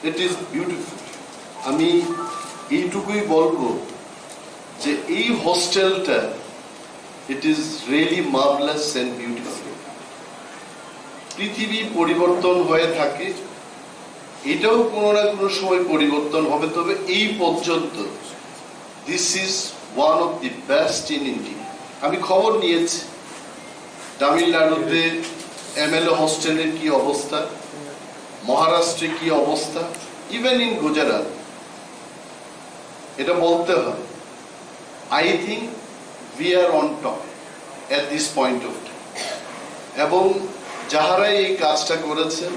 It is beautiful. আমি এইটুকুই বলবো যে এই হোস্টেলটা it is really marvellous and beautiful. পৃথিবী পরিবর্তন হয়ে থাকে, এটাও কোনো না কোনো সময় পরিবর্তন হবে, তবে এই পর্যন্ত this is one of the best in India. আমি খবর নিয়েছি তামিলনাড়ুতে এমএলএ হোস্টেলের কি অবস্থা, মহারাষ্ট্রে কি অবস্থা, ইভেন ইন গুজরাট। এটা বলতে হয়, I think we are on top at this point of time. এবং যাহারাই এই কাজটা করেছেন,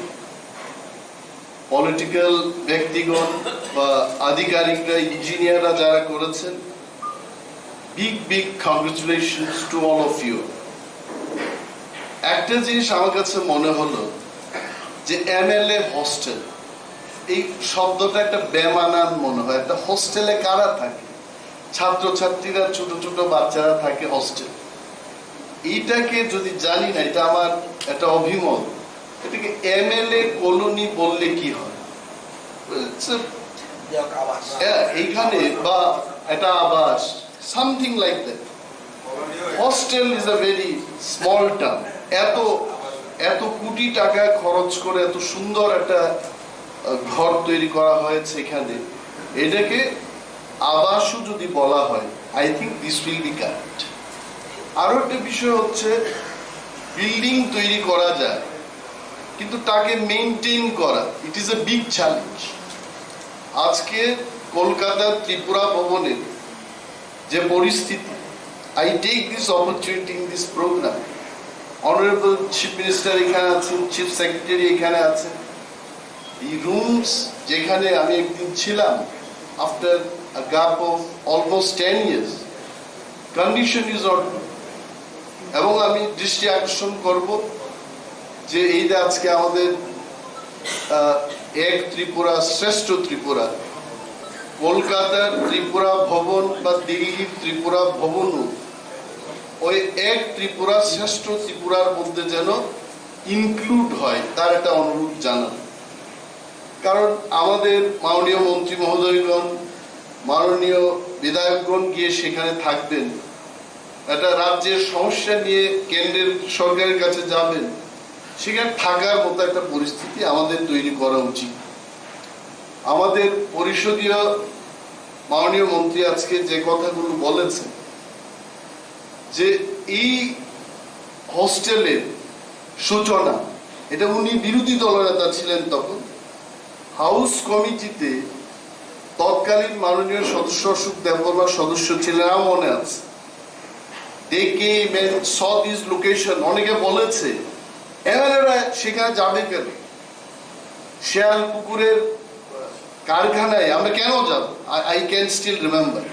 পলিটিক্যাল ব্যক্তিগণ বা আধিকারিকরা, ইঞ্জিনিয়াররা যারা করেছেন, big big congratulations to all of you. একটা জিনিস আমার কাছে মনে হলো যে এমএলএ হোস্টেল, এই শব্দটা একটা বেমানান মনে হয়। একটা হোস্টেলে কারা থাকে? ছাত্রছাত্রীরা, ছোট ছোট বাচ্চারা থাকে হোস্টেল। এইটাকে যদি জানি না, এটা আমার একটা অভিমত, এটাকে এমএলএ কলোনি বললে কি হয়? এইখানে বা একটা আবাস, something like that. Hostel is a very small term. এত কোটি টাকা খরচ করে এত সুন্দর একটা ঘর তৈরি করা হয়েছে এখানে, এটাকে আবাসও যদি বলা হয়, I think this will be correct. আরো একটা বিষয় হচ্ছে, বিল্ডিং তৈরি করা যায়, কিন্তু তাকে মেনটেন করা, it is a big challenge. আজকে কলকাতার ত্রিপুরা ভবনের যে পরিস্থিতি, I take this opportunity in this programme. Honourable chief minister এখানে আছেন, চিফ সেক্রেটারি এখানে আছেন। এই রুমস যেখানে আমি একদিন ছিলাম, after a gap of almost 10 years, condition is not good. এবং আমি দৃষ্টি আকর্ষণ করব যে এই যে আজকে আমাদের এক ত্রিপুরা শ্রেষ্ঠ ত্রিপুরা, কলকাতার ত্রিপুরা ভবন বা দিল্লির ত্রিপুরা ভবনও ওই এক ত্রিপুরা শ্রেষ্ঠ ত্রিপুরার মধ্যে যেন ইনক্লুড হয়, তার একটা অনুরোধ জানান। কারণ আমাদের মাননীয় মন্ত্রী মহোদয়গণ, মাননীয় বিধায়কগণ গিয়ে সেখানে থাকবেন, একটা রাজ্যের সমস্যা নিয়ে কেন্দ্রের সরকারের কাছে যাবেন, সেখানে থাকার মতো একটা পরিস্থিতি আমাদের তৈরি করা উচিত। আমাদের পরিষদীয় মাননীয় মন্ত্রী আজকে যে কথাগুলো বলেছেন, যে এই হোস্টেলের সূচনা, এটা উনি বিরোধী দলনেতা ছিলেন তখন, হাউস কমিটিতে তৎকালীন মাননীয় সদস্য অশোক দেববর্মা সদস্য ছিলেন, আমার মনে আছে। দেখে স দিস লোকেশন, অনেকে বলেছে এমএলএরা সেখানে যাবে কেন? শেয়াল পুকুরের কারখানায় আমরা কেন যাব? I can still remember.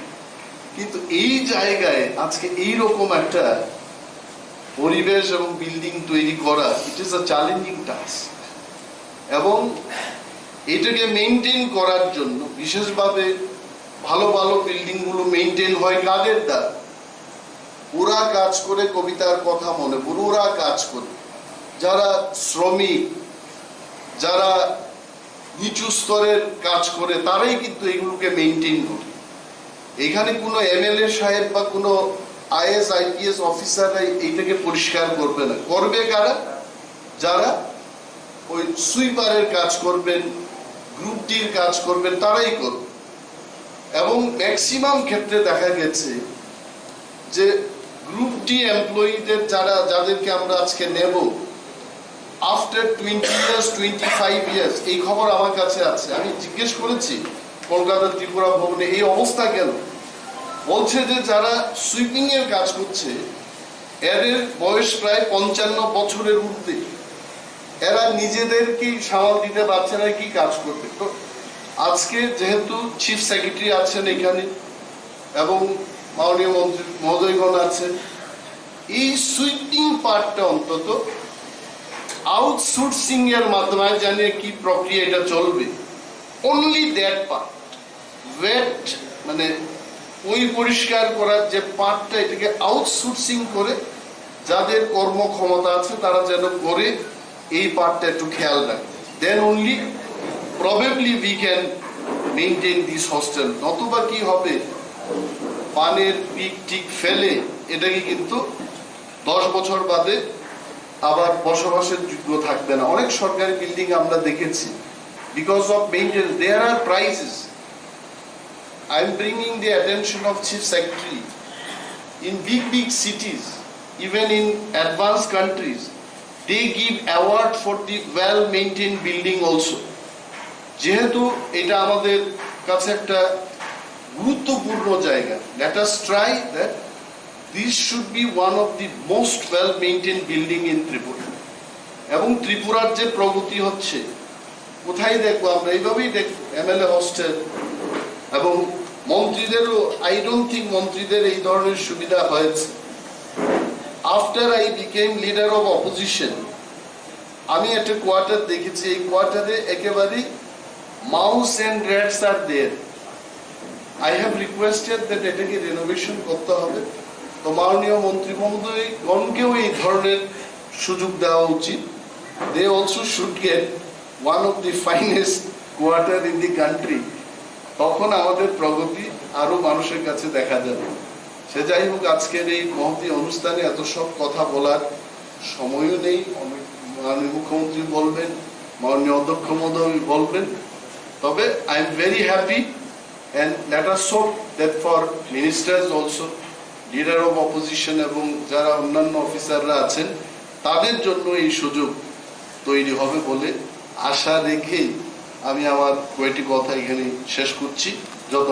কিন্তু এই জায়গায় আজকে এইরকম একটা পরিবেশ এবং বিল্ডিং তৈরি করা, it is a challenging task. এবং এটাকে মেনটেন করার জন্য বিশেষভাবে ভালো ভালো বিল্ডিং গুলো মেনটেন হয় কাদের দ্বারা? ওরা কাজ করে, কবিতার কথা মনে পড়ে, ওরা কাজ করে, যারা শ্রমিক, যারা নিচু স্তরের কাজ করে, তারাই কিন্তু এগুলোকে মেনটেন করে। এখানে কোনো এমএলএ সাহেব বা কোনো আইএস আইপিএস অফিসাররা এইটাকে পরিষ্কার করবে না। করবে কারা? যারা ওই সুইপারের কাজ করবেন, গ্রুপ ডির কাজ করবেন, তারাই করবে। এবং ম্যাক্সিমাম ক্ষেত্রে দেখা গেছে যে গ্রুপ ডি এমপ্লয়ীদের যাদেরকে আমরা আজকে নেব, আফটার 20 years 25 years, এই খবর আমার কাছে আছে। আমি জিজ্ঞেস করেছি কলকাতা ত্রিপুরা ভবনে এই অবস্থা কেন? বলছে যে যারা সুইপিং এর কাজ করছে, এদের বয়স প্রায় 55 বছরের ঊর্ধ্বে। এরা নিজেদেরকে সামাল দিতে পারছে না, কি কাজ করবে? তো আজকে যেহেতু চিফ সেক্রেটারি আছেন এখানে এবং মাননীয় মন্ত্রী মহোদয়গণ আছেন, এই সুইপিং পার্টটা অন্তত আউটসোর্সিং এর মাধ্যমে জানিয়ে কি প্রক্রিয়া এটা চলবে, অনলি দ্যাট পার্ট, ওয়েট মানে ওই পরিষ্কার করার যে পার্টটা, এটাকে আউটসোর্সিং করে যাদের কর্মক্ষমতা আছে তারা যেন করে, এই পার্টটা একটু খেয়াল রাখবে। Then only probably we can maintain this hostel. নতুবা কি হবে, পানের পিক টিক ফেলে এটাকে কিন্তু 10 বছর বাদে আবার বসবাসের যোগ্য থাকবে না। অনেক সরকারি বিল্ডিং আমরা দেখেছি, because of maintenance there are prices. I am bringing the attention of Chief Secretary. In big cities, even in advanced countries, they give award for the well maintained building also. যেহেতু এটা আমাদের কাছে একটা গুরুত্বপূর্ণ জায়গা, let us try that this should be one of the most well maintained building in Tripura. এবং ত্রিপুরার যে প্রগতি হচ্ছে, কোথায় দেখবো আমরা, এইভাবেই দেখবো এমএলএ হস্টেল। এবং মন্ত্রীদেরও, আই ডোন্ট থিঙ্ক মন্ত্রীদের এই ধরনের সুবিধা হয়েছে। After I became leader of opposition, আমি একটা কোয়ার্টার দেখেছি, এই কোয়ার্টারে একেবারেই mouse and rats are there. I have requested that এটাকে রেনোভেশন করতে হবে। তো মাননীয় মন্ত্রী মহোদয়গণকেও এই ধরনের সুযোগ দেওয়া উচিত। They also should get one of the finest quarter in the country. তখন আমাদের প্রগতি আরো মানুষের কাছে দেখা যাবে। সে যাই হোক, আজকের এই মহতী অনুষ্ঠানে এত সব কথা বলার সময়ও নেই। মাননীয় মুখ্যমন্ত্রী বলবেন, মাননীয় অধ্যক্ষ মহোদয় বলবেন। তবে I am very happy and let us hope that for ministers also, leader of opposition এবং যারা অন্যান্য অফিসাররা আছেন, তাদের জন্য এই সুযোগ তৈরি হবে বলে আশা রেখেই আমি আমার কয়েকটি কথা এখানে শেষ করছি। যত